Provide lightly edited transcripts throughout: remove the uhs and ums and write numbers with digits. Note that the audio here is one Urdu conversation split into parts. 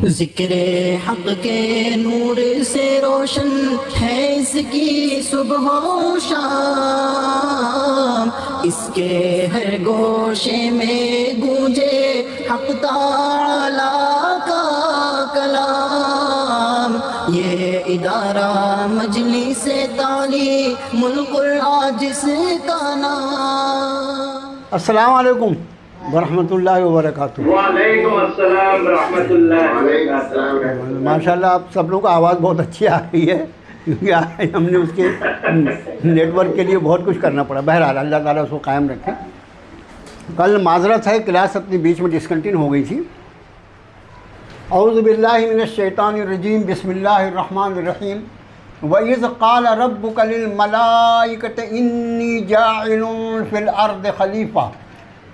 ذکر حق کے نور سے روشن ہے اس کی صبح و شام، اس کے ہر گوشے میں گونجے حق تعالی کا کلام، یہ ادارہ مجلس تعلیم القرآن جس کا نام۔ السلام علیکم ورحمۃ اللہ وبرکاتہ۔ وعلیکم السلام ورحمۃ اللہ وبرکاتہ۔ ماشاء اللہ آپ سب لوگوں کو آواز بہت اچھی آ رہی ہے، کیونکہ ہم نے اس کے نیٹ ورک کے لیے بہت کچھ کرنا پڑا۔ بہرحال اللہ تعالیٰ اس کو قائم رکھے۔ کل معذرت ہے، کلاس اپنی بیچ میں ڈسکنٹینیو ہو گئی تھی۔ اعوذ باللہ من الشیطان الرجیم، بسم اللہ الرحمن الرحیم۔ وَإِذْ قَالَ رَبُّكَ لِلْمَلَائِكَةِ إِنِّي جَاعِلٌ فِي الْأَرْضِ خَلِيفَةً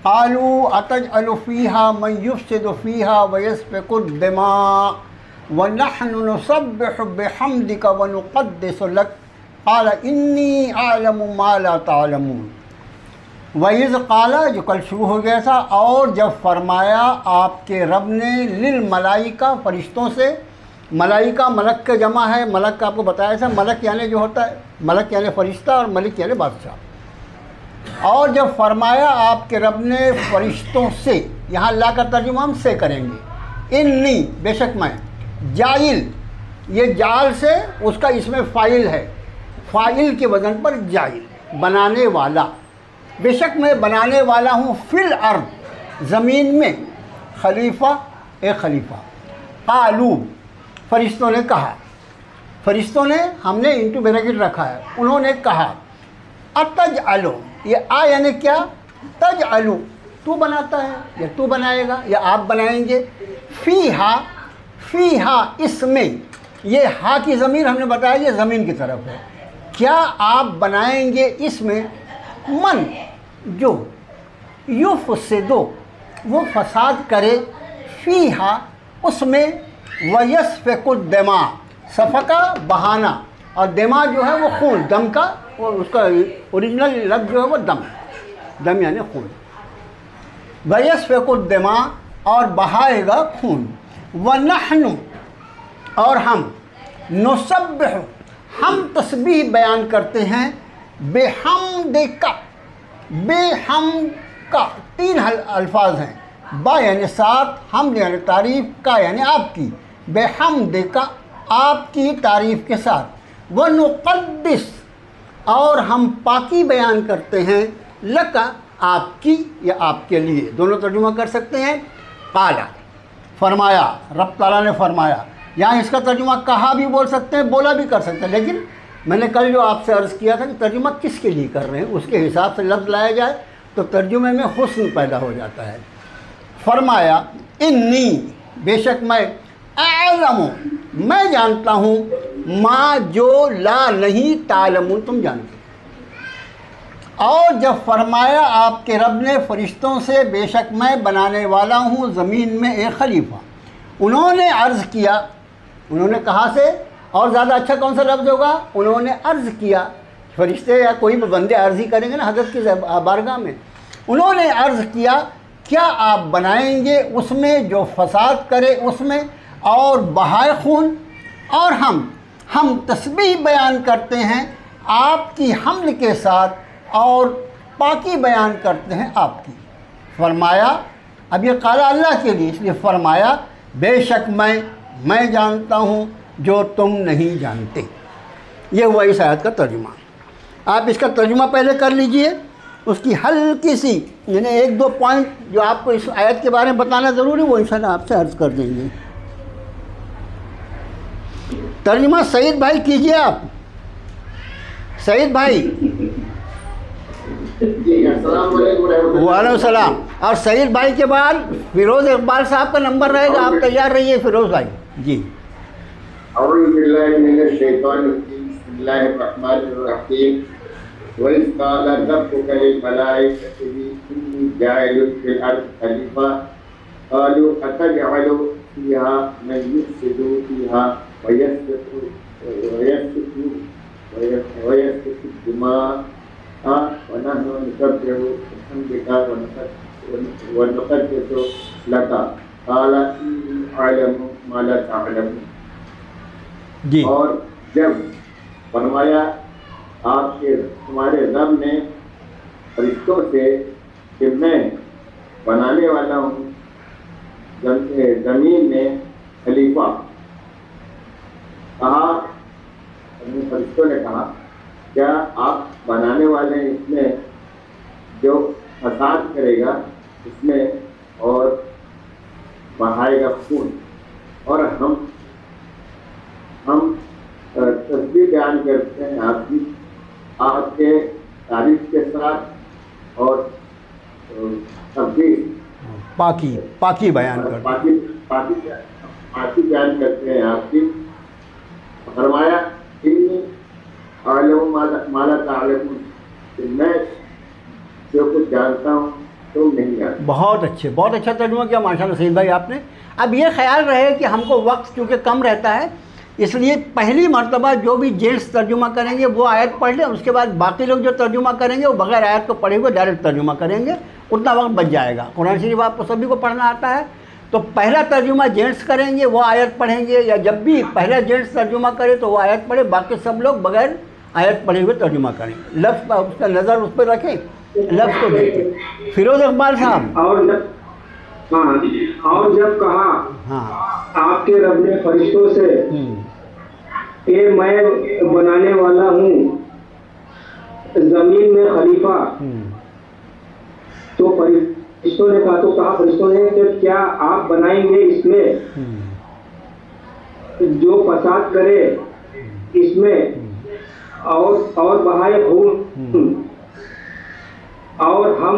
قالوا أتجعل فيها من يفسد فيها ويسفك الدماء ونحن نسبح بحمدك ونقدس لك قال إني أعلم ما لا تعلمون۔ وَإِذْ قَالَ جو کل شروع ہو گیا تھا، اور جب فرمایا آپ کے رب نے للملائکہ فرشتوں سے، ملائکہ ملک کا جمع ہے، ملک کا آپ کو بتایا تھا، ملک یعنی جو ہوتا ہے، ملک یعنی فرشتہ اور ملک یعنی بادشاہ۔ اور جب فرمایا آپ کے رب نے فرشتوں سے، یہاں اللہ کا ترجمہ ہم سے کریں گے، انی بے شک میں، جائل یہ جعل سے اس کا اسم فاعل ہے، فاعل کے وزن پر جائل، بنانے والا، بے شک میں بنانے والا ہوں فی الارض زمین میں، خلیفہ ایک خلیفہ۔ قالو فرشتوں نے کہا، فرشتوں نے، ہم نے انٹو بریکٹ رکھا ہے، انہوں نے کہا اتجعلو، یہ یعنی کیا، تجعلو تو بناتا ہے یا تو بنائے گا یا آپ بنائیں گے، فیہا فیہا اس میں، یہ ہا کی ضمیر ہم نے بتایا یہ زمین کی طرف ہے، کیا آپ بنائیں گے اس میں من جو یفسدو وہ فساد کرے، فیہا اس میں، ویسفک الدماء سفکا بہانا، اور دماء جو ہے وہ خون، دم کا، اور اس کا اوریجنل لفظ جو ہے وہ دم، دم یعنی خون، ویسفک الدماء اور بہائے گا خون، ونحن اور ہم، نسبح ہم تسبیح بیان کرتے ہیں، بحمدک بحمد کا تین الفاظ ہیں، با یعنی ساتھ، حمد یعنی تعریف، کا یعنی آپ کی، بحمدک آپ کی تعریف کے ساتھ، ونقدس اور ہم پاکی بیان کرتے ہیں، لکا آپ کی یا آپ کے لیے، دونوں ترجمہ کر سکتے ہیں۔ قالا فرمایا، رب تعالیٰ نے فرمایا، یہاں اس کا ترجمہ کہا بھی بول سکتے ہیں، بولا بھی کر سکتے ہیں، لیکن میں نے کل جو آپ سے عرض کیا تھا کہ ترجمہ کس کے لیے کر رہے ہیں، اس کے حساب سے لفظ لایا جائے تو ترجمے میں حسن پیدا ہو جاتا ہے۔ فرمایا انی بے شک میں، اعلم میں جانتا ہوں، ما جو لا نہیں تعلمون تم جانتے۔ اور جب فرمایا آپ کے رب نے فرشتوں سے، بے شک میں بنانے والا ہوں زمین میں ایک خلیفہ، انہوں نے عرض کیا، انہوں نے کہا سے اور زیادہ اچھا کون سا لفظ ہوگا، انہوں نے عرض کیا، فرشتے یا کوئی بھی بندے عرض ہی کریں گے نا حضرت کی بارگاہ میں، انہوں نے عرض کیا کیا آپ بنائیں گے اس میں جو فساد کرے اس میں اور بہائے خون، اور ہم تسبیح بیان کرتے ہیں آپ کی حمد کے ساتھ اور پاکی بیان کرتے ہیں آپ کی۔ فرمایا، اب یہ قال اللہ کے لیے، اس لیے فرمایا بے شک میں جانتا ہوں جو تم نہیں جانتے۔ یہ ہوا اس آیت کا ترجمہ۔ آپ اس کا ترجمہ پہلے کر لیجئے، اس کی ہلکی سی یعنی ایک دو پوائنٹ جو آپ کو اس آیت کے بارے میں بتانا ضروری، وہ انشاءاللہ آپ سے عرض کر دیں گے۔ ترجمہ سعید بھائی کیجئے آپ، سعید بھائی۔ وعلیکم السلام۔ اور سعید بھائی کے بعد فیروز اقبال صاحب کا نمبر رہے گا، آپ تیار رہیے فیروز بھائی جی۔ اعوذ باللہ من الشیطان الرجیم، بسم اللہ الرحمن الرحیم۔ وَإِذْ قَالَ رَبُّكَ لِلْمَلَائِكَةِ إِنِّي جَاعِلٌ فِي الْأَرْضِ خَلِيفَةً قَالُوا أَتَجْعَلُ فِيهَا مَن يُفْسِدُ فِيهَا وَيَسْفِكُ الدِّمَاءَ وَنَحْنُ نُسَبِّحُ بِحَمْدِكَ وَنُقَدِّسُ لَكَ قَالَ إِنِّي أَعْلَمُ ما لا تعلمون. جی اور جب فرمایا آپ کے تمہارے رب نے فرشتوں سے کہ میں بنانے والا ہوں زمین میں خلیفہ، کہا فرشتوں نے کہا کیا آپ بنانے والے ہیں اس میں جو فساد کرے گا اس میں اور بہائے گا خون، اور ہم تصویر بیان کرتے ہیں آپ کے تعریف کے ساتھ اور تقدیر پاکی بیان کر پاکی بیان کرتے ہیں آپ کی. فرمایا انی اعلم ما لا تعلمون، میں جو کچھ جانتا ہوں تم نہیں جانتے. بہت اچھا ترجمہ کیا ماشاءاللہ سعید بھائی آپ نے. اب یہ خیال رہے کہ ہم کو وقت چونکہ کم رہتا ہے، اس لیے پہلی مرتبہ جو بھی جینٹس ترجمہ کریں گے وہ آیت پڑھ لیں، اس کے بعد باقی لوگ جو ترجمہ کریں گے وہ بغیر آیت کو پڑھے ہوئے ڈائریکٹ ترجمہ کریں گے، اتنا وقت بچ جائے گا. قرآن شریف آپ کو سبھی کو پڑھنا آتا ہے تو پہلا ترجمہ جینٹس کریں گے، وہ آیت پڑھیں گے، یا جب بھی پہلا جینٹس ترجمہ کرے تو وہ آیت پڑھے، باقی سب لوگ بغیر آیت پڑھے ہوئے ترجمہ کریں. لفظ اس کا نظر اس پہ رکھیں، لفظ کو دیکھیں. فیروز اقبال صاحب. اور جب کہا ہاں آپ کے رب نے فرشتوں سے کہ میں بنانے والا ہوں زمین میں خلیفہ، تو فرشتوں نے کہا فرشتوں نے کہ کیا آپ بنائیں گے اس میں جو فساد کرے اس میں اور بہائے خون، اور ہم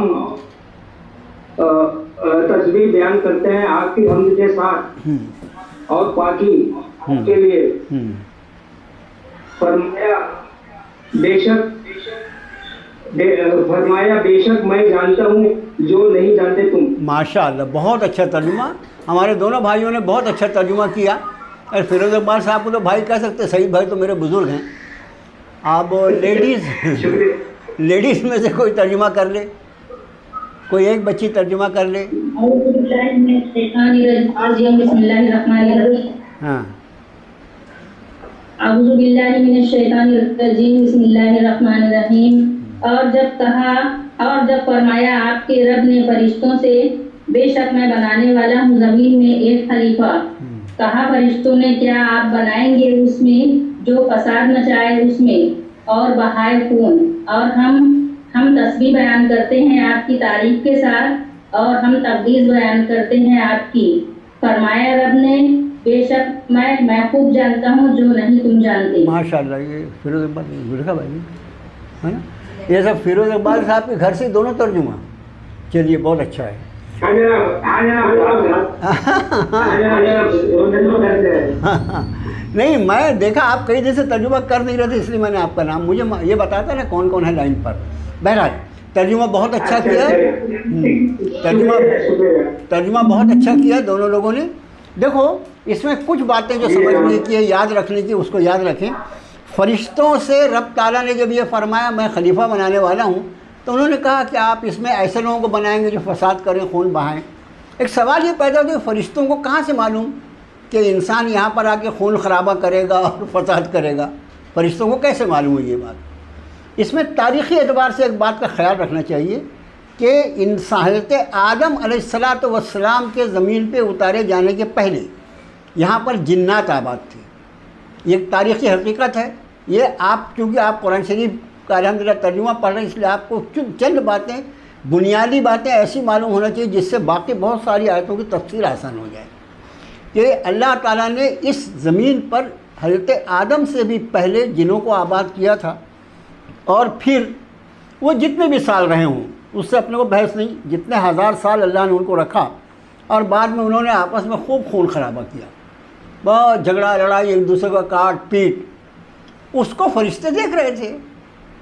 تسبیح بیان کرتے ہیں آپ کی حمد کے ساتھ اور پاکی کے لیے. فرمایا بے شک میں جانتا ہوں جو نہیں جانتے تم. ماشاءاللہ بہت اچھا ترجمہ. ہمارے دونوں بھائیوں نے بہت اچھا ترجمہ کیا. اور فیروز اقبال صاحب کو تو بھائی کہہ سکتے، سعید بھائی تو میرے بزرگ ہیں. آپ لیڈیز میں سے کوئی ترجمہ کر لے، کوئی ایک بچی ترجمہ کر لے. ہاں اعوذ باللہ من الشیطان الرجیم بسم اللہ الرحمن الرحیم. اور جب فرمایا آپ کے رب نے فرشتوں سے بے شک میں بنانے والا ہوں زمین میں ایک خلیفہ، کہا فرشتوں نے کیا آپ بنائیں گے اس میں جو فساد مچائے اس میں اور بہائے خون، اور ہم تسبیح بیان کرتے ہیں آپ کی تعریف کے ساتھ اور ہم تقدیس بیان کرتے ہیں آپ کی. فرمایا رب نے بے شک میں خوب جانتا ہوں جو نہیں تم جانتے. ماشاءاللہ یہ فیروز اقبال گلکھا بھائی ہے نا، یہ سب فیروز اقبال صاحب کے گھر سے دونوں ترجمہ. چلیے بہت اچھا ہے. نہیں میں دیکھا آپ کئی دن سے ترجمہ کر نہیں رہے تھے، اس لیے میں نے آپ کا نام مجھے یہ بتاتا نا کون کون ہے لائن پر. بہرحال ترجمہ بہت اچھا کیا، ترجمہ بہت اچھا کیا دونوں لوگوں نے. دیکھو اس میں کچھ باتیں جو سمجھنے کی ہے، یاد رکھنے کی، اس کو یاد رکھیں. فرشتوں سے رب تعالیٰ نے جب یہ فرمایا میں خلیفہ بنانے والا ہوں تو انہوں نے کہا کہ آپ اس میں ایسے لوگوں کو بنائیں گے جو فساد کریں، خون بہائیں. ایک سوال یہ پیدا ہوتا ہے فرشتوں کو کہاں سے معلوم کہ انسان یہاں پر آ کے خون خرابہ کرے گا اور فساد کرے گا؟ فرشتوں کو کیسے معلوم ہوئی یہ بات؟ اس میں تاریخی اعتبار سے ایک بات کا خیال رکھنا چاہیے کہ حضرت آدم علیہ السلام کے زمین پہ اتارے جانے کے پہلے یہاں پر جنات آباد تھے. یہ ایک تاریخی حقیقت ہے. یہ آپ چونکہ آپ قرآن شریف کا الحمدللہ ترجمہ پڑھ رہے ہیں، اس لیے آپ کو چند باتیں، بنیادی باتیں ایسی معلوم ہونا چاہیے جس سے باقی بہت ساری آیتوں کی تفسیر آسان ہو جائے. کہ اللہ تعالیٰ نے اس زمین پر حضرت آدم سے بھی پہلے جنوں کو آباد کیا تھا، اور پھر وہ جتنے بھی سال رہے ہوں اس سے اپنے کو بحث نہیں، جتنے ہزار سال اللہ نے ان کو رکھا، اور بعد میں انہوں نے آپس میں خوب خون خرابہ کیا، بہت جھگڑا لڑائی، ایک دوسرے کا کاٹ پیٹ. اس کو فرشتے دیکھ رہے تھے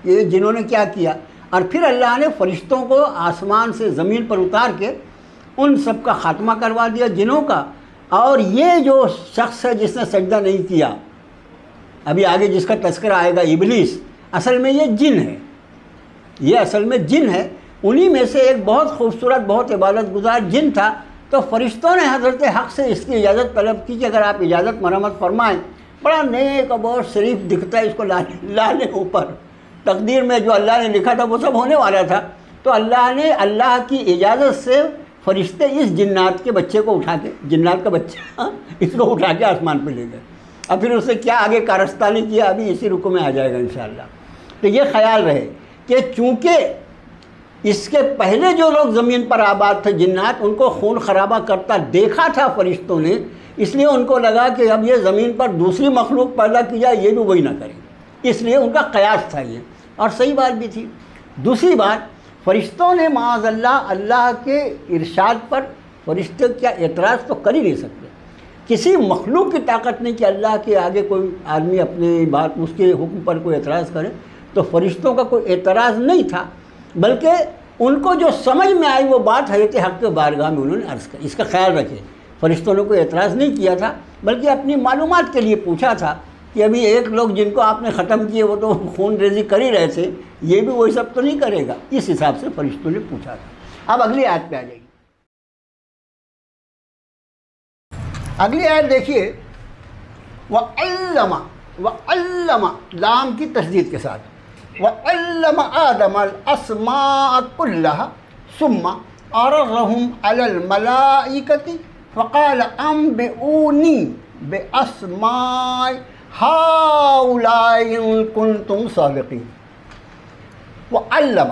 یہ جنہوں نے کیا کیا، اور پھر اللہ نے فرشتوں کو آسمان سے زمین پر اتار کے ان سب کا خاتمہ کروا دیا جنوں کا. اور یہ جو شخص ہے جس نے سجدہ نہیں کیا، ابھی آگے جس کا تذکرہ آئے گا، ابلیس، اصل میں یہ جن ہے، یہ اصل میں جن ہے. انہی میں سے ایک بہت خوبصورت، بہت عبادت گزار جن تھا تو فرشتوں نے حضرت حق سے اس کی اجازت طلب کی کہ اگر آپ اجازت مرحمت فرمائیں، بڑا نیک اور بہت شریف دکھتا ہے، اس کو لانے اوپر تقدیر میں جو اللہ نے لکھا تھا وہ سب ہونے والا تھا، تو اللہ نے اللہ کی اجازت سے فرشتے اس جنات کے بچے کو اٹھا کے، جنات کا بچہ اس کو اٹھا کے آسمان پہ لے گئے، اب پھر اس سے کیا آگے کارستانی کیا ابھی اسی رکوع میں آ جائے گا انشاءاللہ۔ تو یہ خیال رہے کہ چونکہ اس کے پہلے جو لوگ زمین پر آباد تھے جنات، ان کو خون خرابہ کرتا دیکھا تھا فرشتوں نے، اس لیے ان کو لگا کہ اب یہ زمین پر دوسری مخلوق پیدا کی جائے، یہ بھی وہی نہ کریں، اس لیے ان کا قیاس تھا یہ، اور صحیح بات بھی تھی۔ دوسری بات، فرشتوں نے معاذ اللہ اللہ کے ارشاد پر فرشتے کیا اعتراض تو کر ہی نہیں سکتے، کسی مخلوق کی طاقت نہیں کہ اللہ کے آگے کوئی آدمی اپنی بات اس کے حکم پر کوئی اعتراض کرے، تو فرشتوں کا کوئی اعتراض نہیں تھا، بلکہ ان کو جو سمجھ میں آئی وہ بات حضرت حق کے بارگاہ میں انہوں نے عرض کی۔ اس کا خیال رکھیں، فرشتوں نے کوئی اعتراض نہیں کیا تھا، بلکہ اپنی معلومات کے لیے پوچھا تھا کہ ابھی ایک لوگ جن کو آپ نے ختم کیے وہ تو خون ریزی کر ہی رہے تھے، یہ بھی وہی سب تو نہیں کرے گا، اس حساب سے فرشتوں نے پوچھا تھا۔ اب اگلی آیت پہ آ جائیے، اگلی آیت دیکھیے، وَعَلَّمَ لام کی تشدید کے ساتھ، وَعَلَّمَ آدَمَ الْأَسْمَاءَ كُلَّهَا ثُمَّ عَرَضَهُمْ عَلَى الْمَلَائِكَةِ فَقَالَ أَنبِئُونِي بِأَسْمَاءِ هَؤُلَاءِ إِن كُنتُمْ صَادِقِينَ۔ وَعَلَّمَ،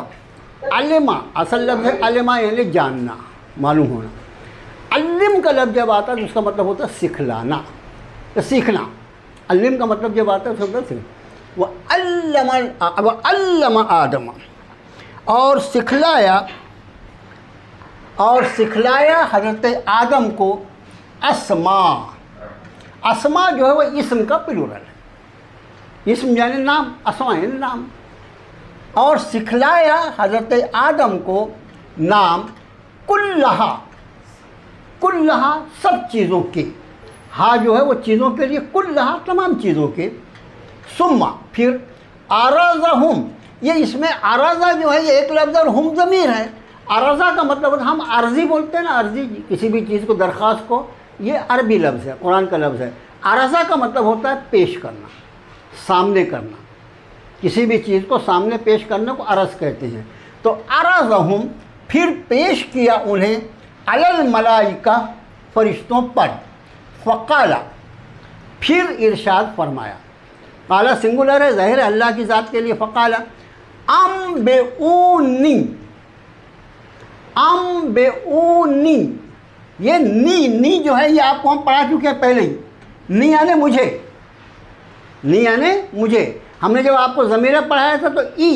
علم اصل لفظ ہے علمہ یعنی جاننا، معلوم ہونا۔ علم کا لفظ جب آتا ہے تو اس کا مطلب ہوتا ہے سکھلانا، سیکھنا۔ علم کا مطلب جب آتا ہے تو سکھلانا۔ وَعَلَّمَ آدَمَ، اور سکھلایا حضرت آدم کو اسماء۔ اسماء جو ہے وہ اسم کا پلورل ہے، اسم یعنی نام، اسماء یعنی نام، اور سکھلایا حضرت آدم کو نام کلہا، کلہا سب چیزوں کے، ہاں جو ہے وہ چیزوں کے لیے، کلہا تمام چیزوں کے، ثم پھر عرضہم، یہ اس میں عرضہ جو ہے یہ ایک لفظ اور ہم ضمیر ہے۔ عرضہ کا مطلب ہم عرضی بولتے ہیں نا، عرضی کسی بھی چیز کو، درخواست کو، یہ عربی لفظ ہے، قرآن کا لفظ ہے۔ عرضہ کا مطلب ہوتا ہے پیش کرنا، سامنے کرنا، کسی بھی چیز کو سامنے پیش کرنے کو عرض کہتے ہیں۔ تو عرضہم پھر پیش کیا انہیں علی الملائکہ فرشتوں پر، فقالا پھر ارشاد فرمایا، قالا سنگولر ہے، ظاہر ہے اللہ کی ذات کے لیے، فقالا انبئونی، انبئونی، یہ نی جو ہے یہ آپ کو ہم پڑھا چکے ہیں پہلے ہی، نی یعنی مجھے، نی یعنی مجھے۔ ہم نے جب آپ کو ضمیرہ پڑھایا تھا تو ای،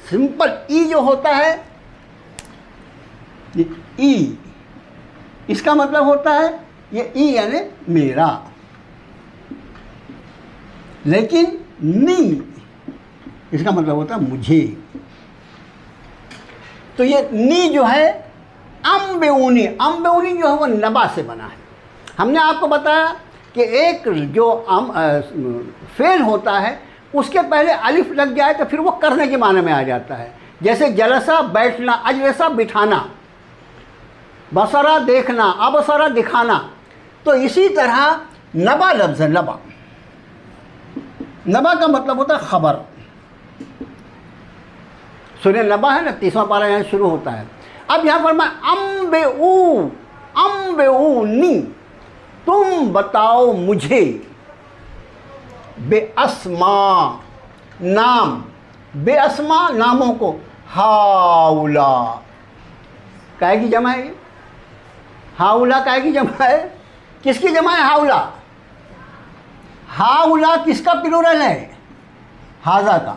سمپل ای جو ہوتا ہے، ای اس کا مطلب ہوتا ہے یہ ای یعنی میرا، لیکن نی اس کا مطلب ہوتا ہے مجھے۔ تو یہ نی جو ہے انبئونی، انبئونی جو ہے وہ نبا سے بنا ہے۔ ہم نے آپ کو بتایا کہ ایک جو فعل ہوتا ہے اس کے پہلے الف لگ جائے تو پھر وہ کرنے کے معنی میں آ جاتا ہے، جیسے جلسہ بیٹھنا، اجلسہ بٹھانا، بصرہ دیکھنا، ابصرہ دکھانا۔ تو اسی طرح نبا لفظ ہے، نبا، نبا کا مطلب ہوتا ہے خبر۔ سورہ نبا ہے نا، 30واں پارہ یہاں شروع ہوتا ہے۔ اب یہاں فرمایا انبئونی، تم بتاؤ مجھے، بے اسماء نام، بے اسماء ناموں کو، ہاؤلا کائے کی جمع ہے، ہاؤلا کائے کی جمع ہے، کس کی جمع ہے ہاؤلا؟ ہاؤلا کس کا پلورل ہے؟ ہاذا کا،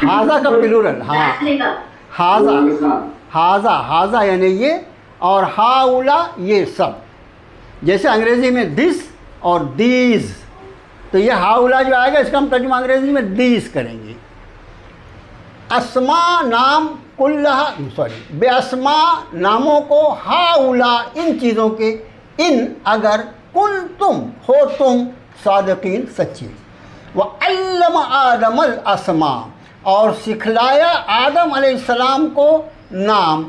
ہاذا کا پلورل، ہاں ہاذا، ہاذا، ہاذا یعنی یہ، اور ہاؤلا یہ سب، جیسے انگریزی میں دس اور دیز، تو یہ ہاؤلا جو آئے گا اس کا ہم ترجمہ انگریزی میں دیز کریں گے۔ اسماء نام، کلہا بے اسماء ناموں کو، ہاؤلا ان چیزوں کے، ان اگر کنتم ہو تم صادقین سچے۔ وعلم آدم الاسماء، اور سکھلایا آدم علیہ السلام کو نام،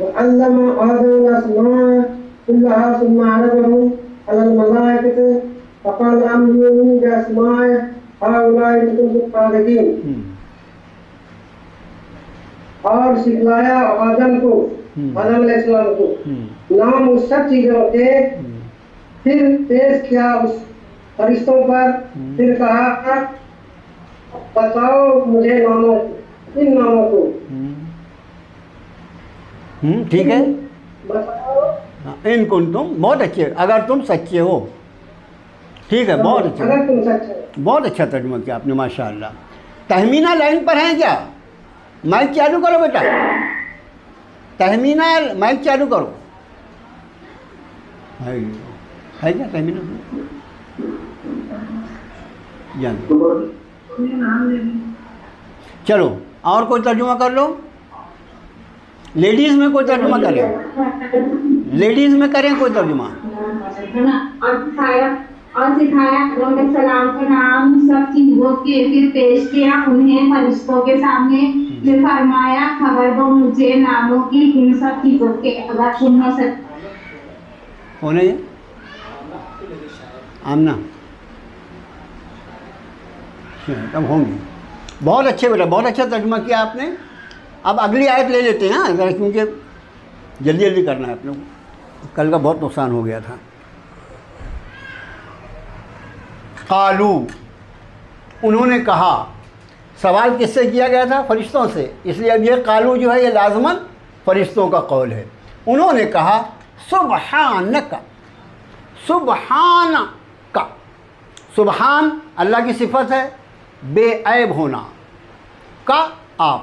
وعلم آدم الأسماء كلها ثم عرضهم على الملائكة فقال أنبئوني بأسماء هؤلاء إن كنتم صادقين. اور سکھلایا آدم کو، آدم علیہ السلام کو نام اس سب چیزوں کے، پھر پیش کیا اس فرشتوں پر، پھر کہا بتاؤ مجھے ناموں ان ناموں کو. ٹھیک ہے، ان کن تم بہت اچھے اگر تم سچے ہو. ٹھیک ہے، بہت اچھا، اگر تم سچے ہو. بہت اچھا ترجمہ کیا آپ نے ماشاء اللہ. تہمینہ لائن پر ہیں کیا؟ مائک چالو کرو بیٹا. تہمینہ مائک چالو کرو. ہے کیا تہمینہ؟ جان چلو اور کوئی ترجمہ کر لو. لیڈیز میں کوئی ترجمہ کریں، لیڈیز میں کریں کوئی ترجمہ. اور سکھایا آدم علیہ السلام کا نام سب چیزوں کے، پھر پیش کیا انہیں فرشتوں کے سامنے، پھر فرمایا خبر دو مجھے ناموں کی ان سب چیزوں کے اگر تم ہو سکتے ہونے آمنا تب ہوں گی. بہت اچھے بیٹا، بہت اچھا ترجمہ کیا آپ نے. اب اگلی آیت لے لیتے ہیں ذرا، کیونکہ جلدی جلدی کرنا ہے اپنے کو، کل کا بہت نقصان ہو گیا تھا. قالو انہوں نے کہا، سوال کس سے کیا گیا تھا؟ فرشتوں سے، اس لیے اب یہ قالو جو ہے یہ لازماً فرشتوں کا قول ہے. انہوں نے کہا سبحانک، سبحانک، سبحان اللہ کی صفت ہے، بے عیب ہونا، کا آپ،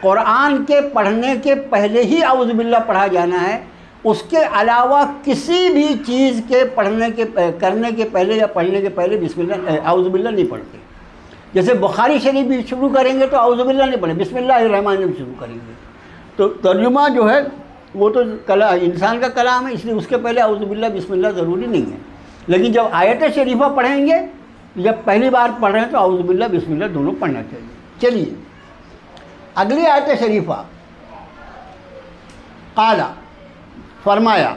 قرآن کے پڑھنے کے پہلے ہی اعوذ باللہ پڑھا جانا ہے، اس کے علاوہ کسی بھی چیز کے کرنے کے پہلے یا پڑھنے کے پہلے بسم اللہ اعوذ باللہ نہیں پڑھتے۔ جیسے بخاری شریف بھی شروع کریں گے تو اعوذ باللہ نہیں پڑھیں، بسم اللہ الرحمن الرحیم شروع کریں گے۔ تو ترجمہ جو ہے وہ تو انسان کا کلام ہے، اس لیے اس کے پہلے اعوذ باللہ بسم اللہ ضروری نہیں ہے، لیکن جب آیت شریفہ پڑھیں گے، جب پہلی بار پڑھ رہے ہیں تو اعوذ باللہ بسم اللہ دونوں پڑھنا چاہیے۔ چلیے اگلی آیت شریفہ، قال فرمایا،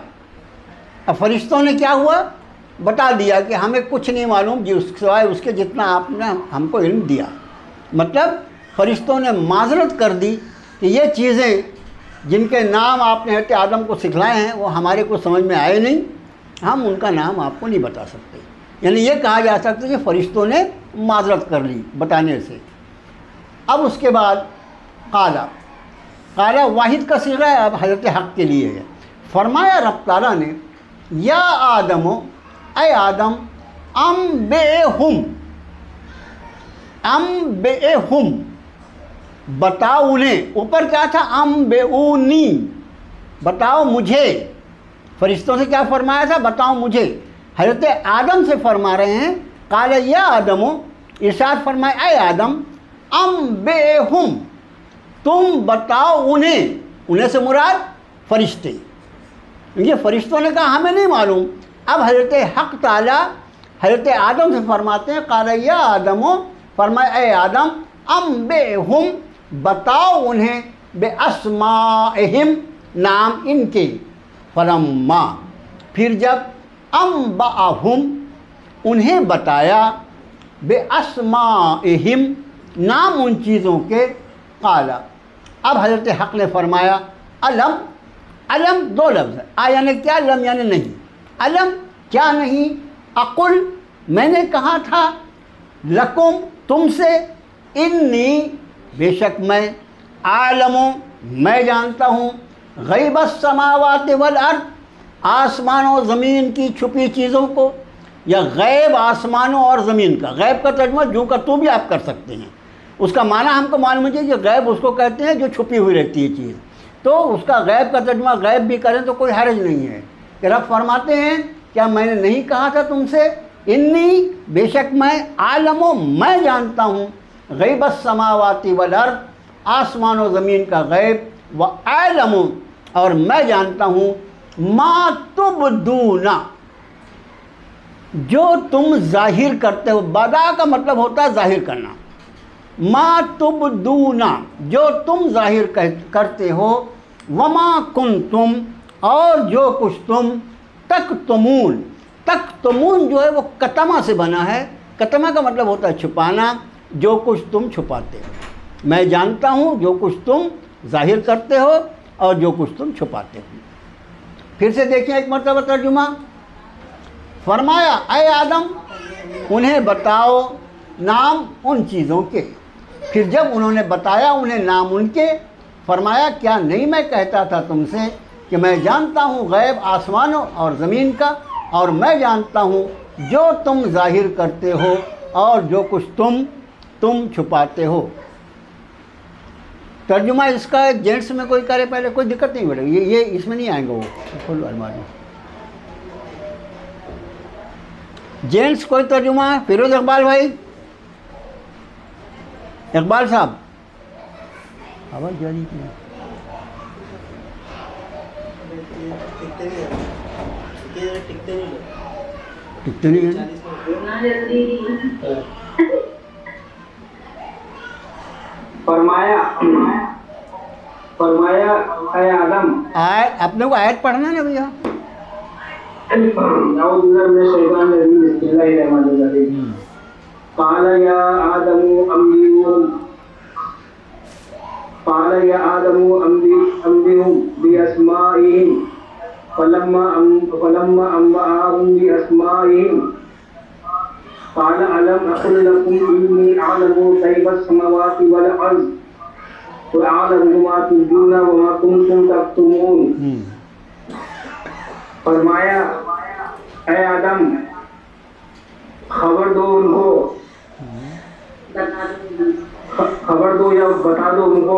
اب فرشتوں نے کیا ہوا بتا دیا کہ ہمیں کچھ نہیں معلوم سوائے اس کے جتنا آپ نے ہم کو علم دیا۔ مطلب فرشتوں نے معذرت کر دی کہ یہ چیزیں جن کے نام آپ نے حضرت آدم کو سکھلائے ہیں وہ ہمارے کو سمجھ میں آئے نہیں، ہم ان کا نام آپ کو نہیں بتا سکتے۔ یعنی یہ کہا جا سکتا ہے کہ فرشتوں نے معذرت کر لی بتانے سے۔ اب اس کے بعد قال واحد کا صیغہ ہے، اب حضرت حق کے لیے ہے۔ فرمایا رب تعالیٰ نے، یا آدم، اے آدم، انبئہم بتاؤ انہیں، اوپر کیا تھا انبئونی بتاؤ مجھے، فرشتوں سے کیا فرمایا تھا بتاؤ مجھے، حضرت آدم سے فرما رہے ہیں قال یا آدم، ارشاد فرمایا اے آدم، انبئہم تم بتاؤ انہیں سے مراد فرشتے، کیونکہ فرشتوں نے کہا ہمیں نہیں معلوم۔ اب حضرت حق تعالیٰ حضرت آدم سے فرماتے ہیں قال یا آدم، فرمایا اے آدم، انبئہم بتاؤ انہیں باسمائہم نام ان کے، فلما پھر جب انبأہم انہیں بتایا باسمائہم نام ان چیزوں کے، قال اب حضرت حق نے فرمایا علم دو لفظ ہے، یعنی کیا، لم یعنی نہیں، علم کیا نہیں، اقل میں نے کہا تھا، لکم تم سے، انی بے شک میں، عالم میں جانتا ہوں، غیب السماوات والارض آسمان و زمین کی چھپی چیزوں کو، یا غیب آسمانوں اور زمین کا، غیب کا ترجمہ جو کا تو بھی آپ کر سکتے ہیں، اس کا معنی ہم کو معلوم ہے کہ غیب اس کو کہتے ہیں جو چھپی ہوئی رہتی ہے چیز، تو اس کا غیب کا ترجمہ غیب بھی کریں تو کوئی حرج نہیں ہے۔ کہ رب فرماتے ہیں کیا میں نے نہیں کہا تھا تم سے، انی بے شک میں، عالم میں جانتا ہوں، غیب السماوات والارض آسمان و زمین کا غیب، و عالم اور میں جانتا ہوں، ما تبدون جو تم ظاہر کرتے ہو، بدا کا مطلب ہوتا ہے ظاہر کرنا، ما تبدون جو تم ظاہر کرتے ہو، وما کنتم اور جو کچھ تم، تکتمون جو ہے وہ کتمہ سے بنا ہے، کتمہ کا مطلب ہوتا ہے چھپانا، جو کچھ تم چھپاتے ہو، میں جانتا ہوں جو کچھ تم ظاہر کرتے ہو اور جو کچھ تم چھپاتے ہو۔ پھر سے دیکھیں ایک مرتبہ ترجمہ، فرمایا اے آدم انہیں بتاؤ نام ان چیزوں کے، پھر جب انہوں نے بتایا انہیں نام ان کے، فرمایا کیا نہیں میں کہتا تھا تم سے کہ میں جانتا ہوں غیب آسمانوں اور زمین کا، اور میں جانتا ہوں جو تم ظاہر کرتے ہو اور جو کچھ تم چھپاتے ہو۔ ترجمہ اس کا جینٹس میں کوئی کرے پہلے کوئی دقت نہیں بیٹے، یہ اس میں نہیں آئیں گے، وہ کھولو الماری، جینٹس کوئی ترجمہ ہے؟ فیروز اقبال بھائی، اقبال صاحب آواز جاری کی ٹکتے نہیں ہیں، فرمایا اے آدم، اپنے کو آیت پڑھنا ہے نا بھیا، اعوذ باللہ من الشیطان الرجیم، بسم اللہ الرحمن الرحیم، قال یا آدم انبئہم باسمائہم، فلما انبأہم باسمائہم قال الم اقل لکم انی اعلم غیب السماوات والارض واعلم ما تبدون وما کنتم تکتمون۔ فرمایا اے آدم خبر دو ان کو، خبر دو یا بتا دو ان کو